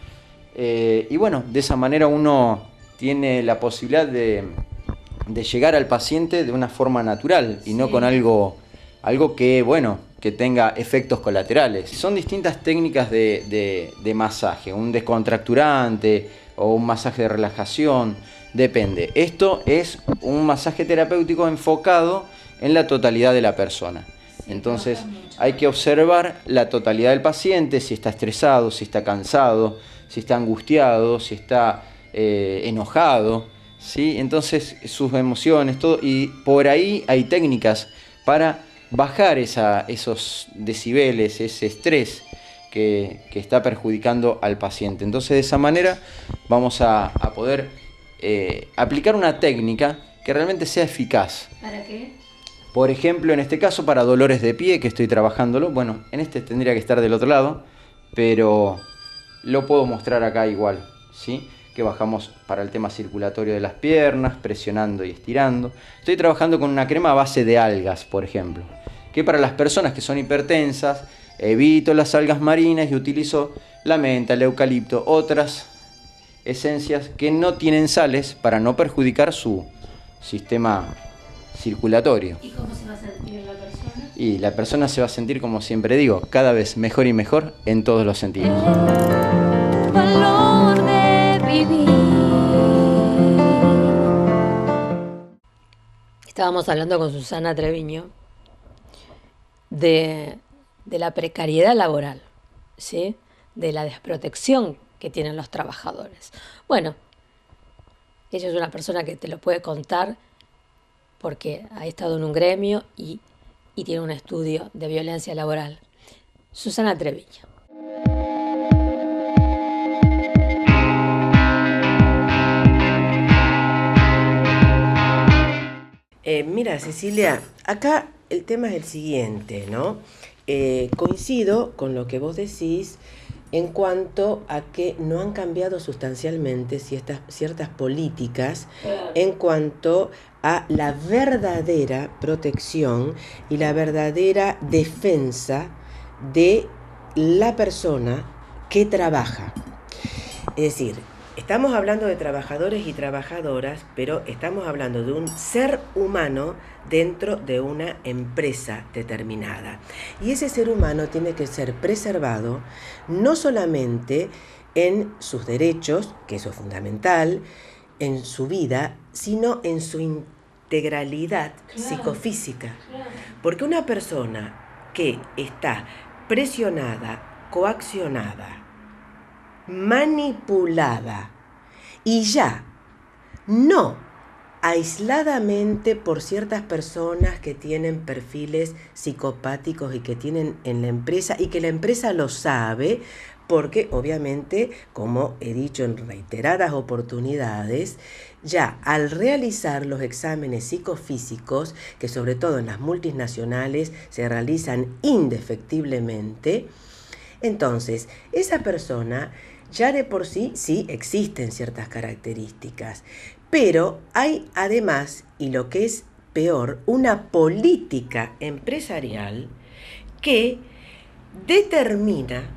y bueno, de esa manera uno tiene la posibilidad de llegar al paciente de una forma natural y no con algo que, bueno, que tenga efectos colaterales. Son distintas técnicas de masaje, un descontracturante o un masaje de relajación, depende. Esto es un masaje terapéutico enfocado en la totalidad de la persona. Entonces hay que observar la totalidad del paciente, si está estresado, si está cansado, si está angustiado, si está enojado, ¿sí? Entonces sus emociones, todo, y por ahí hay técnicas para bajar esos decibeles, ese estrés que está perjudicando al paciente. Entonces de esa manera vamos a poder aplicar una técnica que realmente sea eficaz. ¿Para qué? Por ejemplo, en este caso para dolores de pie, que estoy trabajándolo, bueno, en este tendría que estar del otro lado, pero lo puedo mostrar acá igual, ¿sí? Que bajamos para el tema circulatorio de las piernas, presionando y estirando. Estoy trabajando con una crema a base de algas, por ejemplo, que para las personas que son hipertensas, evito las algas marinas y utilizo la menta, el eucalipto, otras esencias que no tienen sales para no perjudicar su sistema circulatorio. ¿Y cómo se va a sentir la persona? Y la persona se va a sentir, como siempre digo, cada vez mejor y mejor en todos los sentidos. Valor de vivir. Estábamos hablando con Susana Treviño de la precariedad laboral, ¿sí? De la desprotección que tienen los trabajadores. Bueno, ella es una persona que te lo puede contar porque ha estado en un gremio y tiene un estudio de violencia laboral. Susana Treviño. Mira, Cecilia, acá el tema es el siguiente, ¿no? Coincido con lo que vos decís en cuanto a que no han cambiado sustancialmente ciertas políticas en cuanto a la verdadera protección y la verdadera defensa de la persona que trabaja. Es decir, estamos hablando de trabajadores y trabajadoras, pero estamos hablando de un ser humano dentro de una empresa determinada. Y ese ser humano tiene que ser preservado no solamente en sus derechos, que eso es fundamental, en su vida, sino en su integralidad psicofísica. Porque una persona que está presionada, coaccionada, manipulada y ya no aisladamente por ciertas personas que tienen perfiles psicopáticos y que tienen en la empresa y que la empresa lo sabe, porque obviamente, como he dicho en reiteradas oportunidades, ya al realizar los exámenes psicofísicos, que sobre todo en las multinacionales se realizan indefectiblemente, entonces esa persona ya de por sí existen ciertas características, pero hay además, y lo que es peor, una política empresarial que determina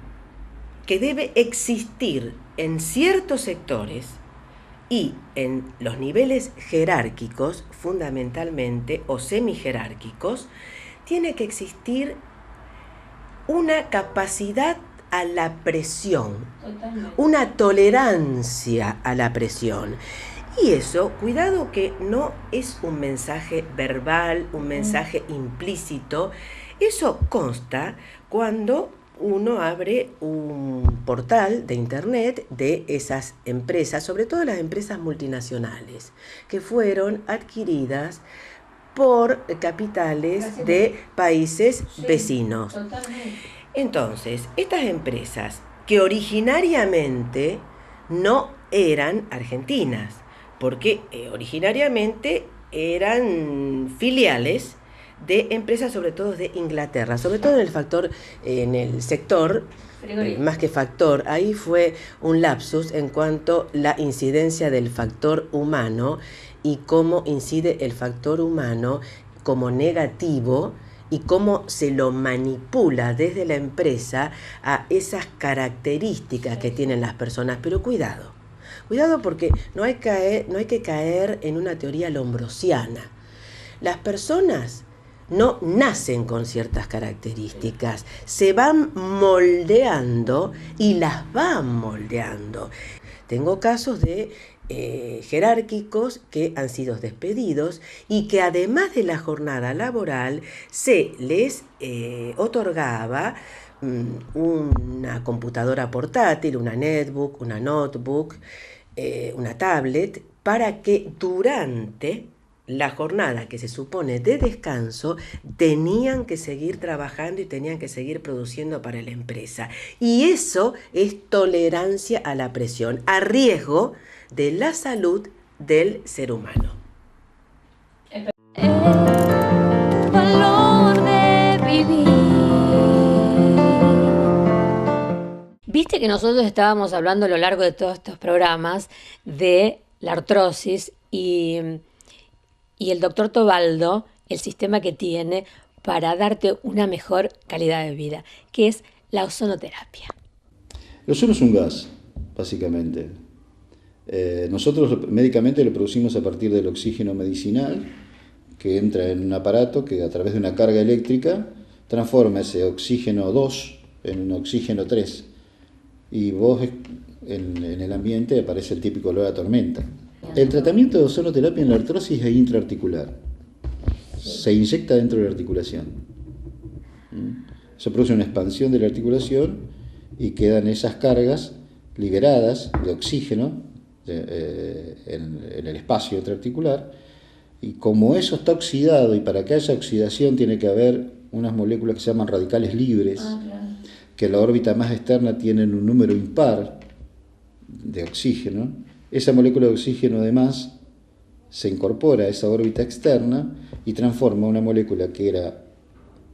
que debe existir en ciertos sectores y en los niveles jerárquicos, fundamentalmente, o semijerárquicos, tiene que existir una capacidad a la presión, una tolerancia a la presión. Y eso, cuidado que no es un mensaje verbal, un mensaje implícito, eso consta cuando uno abre un portal de internet de esas empresas, sobre todo las empresas multinacionales, que fueron adquiridas por capitales de países vecinos. Entonces, estas empresas que originariamente no eran argentinas, porque originariamente eran filiales de empresas sobre todo de Inglaterra, sobre todo en el sector, más que factor, ahí fue un lapsus en cuanto a la incidencia del factor humano y cómo incide el factor humano como negativo y cómo se lo manipula desde la empresa a esas características que tienen las personas. Pero cuidado porque no hay que caer en una teoría lombrosiana. Las personas no nacen con ciertas características, se van moldeando y las van moldeando. Tengo casos de jerárquicos que han sido despedidos y que además de la jornada laboral se les otorgaba una computadora portátil, una netbook, una notebook, una tablet, para que durante la jornada que se supone de descanso tenían que seguir trabajando y tenían que seguir produciendo para la empresa. Y eso es tolerancia a la presión, a riesgo de la salud del ser humano. Valor de vivir. Viste que nosotros estábamos hablando a lo largo de todos estos programas de la artrosis y el doctor Tobaldo, el sistema que tiene para darte una mejor calidad de vida, que es la ozonoterapia. El ozono es un gas, básicamente. Nosotros médicamente lo producimos a partir del oxígeno medicinal, que entra en un aparato que a través de una carga eléctrica transforma ese oxígeno 2 en un oxígeno 3. Y vos en el ambiente aparece el típico olor a tormenta. El tratamiento de ozonoterapia en la artrosis es intraarticular. Se inyecta dentro de la articulación. Se produce una expansión de la articulación y quedan esas cargas liberadas de oxígeno en el espacio intraarticular. Y como eso está oxidado, y para que haya oxidación tiene que haber unas moléculas que se llaman radicales libres, que en la órbita más externa tienen un número impar de oxígeno. Esa molécula de oxígeno además se incorpora a esa órbita externa y transforma una molécula que era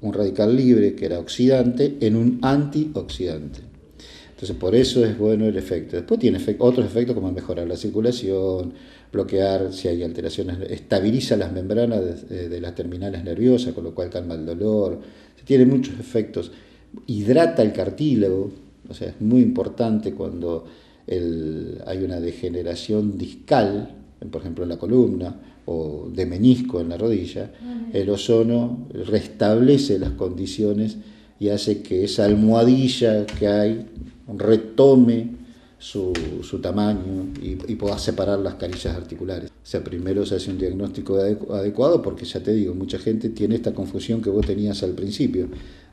un radical libre, que era oxidante, en un antioxidante. Entonces por eso es bueno el efecto. Después tiene otros efectos como mejorar la circulación, bloquear si hay alteraciones, estabiliza las membranas de las terminales nerviosas, con lo cual calma el dolor. Tiene muchos efectos. Hidrata el cartílago, o sea, es muy importante cuando hay una degeneración discal, por ejemplo en la columna, o de menisco en la rodilla, el ozono restablece las condiciones y hace que esa almohadilla que hay retome su tamaño y pueda separar las carillas articulares. O sea, primero se hace un diagnóstico adecuado, porque ya te digo, mucha gente tiene esta confusión que vos tenías al principio.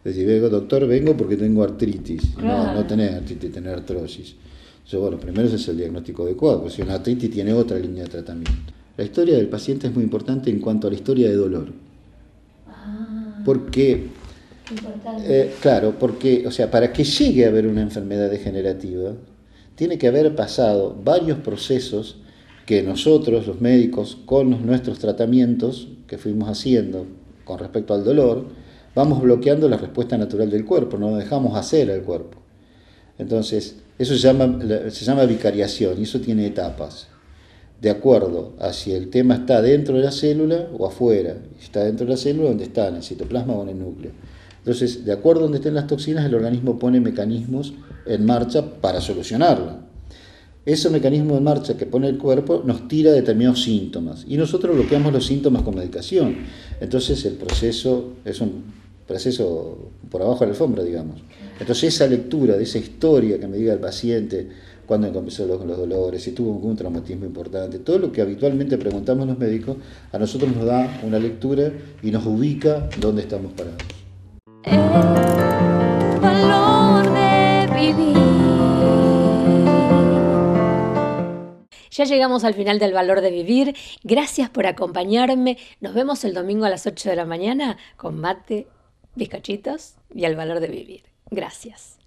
Decir, doctor, vengo porque tengo artritis. No tenés artritis, tenés artrosis. Entonces, bueno, primero ese es el diagnóstico adecuado, porque si una artritis tiene otra línea de tratamiento. La historia del paciente es muy importante en cuanto a la historia de dolor. Porque, claro, porque, o sea, para que llegue a haber una enfermedad degenerativa, tiene que haber pasado varios procesos que nosotros, los médicos, con nuestros tratamientos que fuimos haciendo con respecto al dolor, vamos bloqueando la respuesta natural del cuerpo, no dejamos hacer al cuerpo. Entonces, eso se llama vicariación, y eso tiene etapas, de acuerdo a si el tema está dentro de la célula o afuera. Si está dentro de la célula, ¿dónde está? En el citoplasma o en el núcleo. Entonces, de acuerdo a donde estén las toxinas, el organismo pone mecanismos en marcha para solucionarlo. Ese mecanismo en marcha que pone el cuerpo nos tira determinados síntomas, y nosotros bloqueamos los síntomas con medicación. Entonces, el proceso es un proceso por abajo de la alfombra, digamos. Entonces, esa lectura de esa historia que me diga el paciente, cuándo empezó con los dolores, si tuvo un traumatismo importante, todo lo que habitualmente preguntamos los médicos, a nosotros nos da una lectura y nos ubica dónde estamos parados. El valor de vivir. Ya llegamos al final del Valor de Vivir. Gracias por acompañarme. Nos vemos el domingo a las 8 de la mañana con mate, bizcochitos y el Valor de Vivir. Gracias.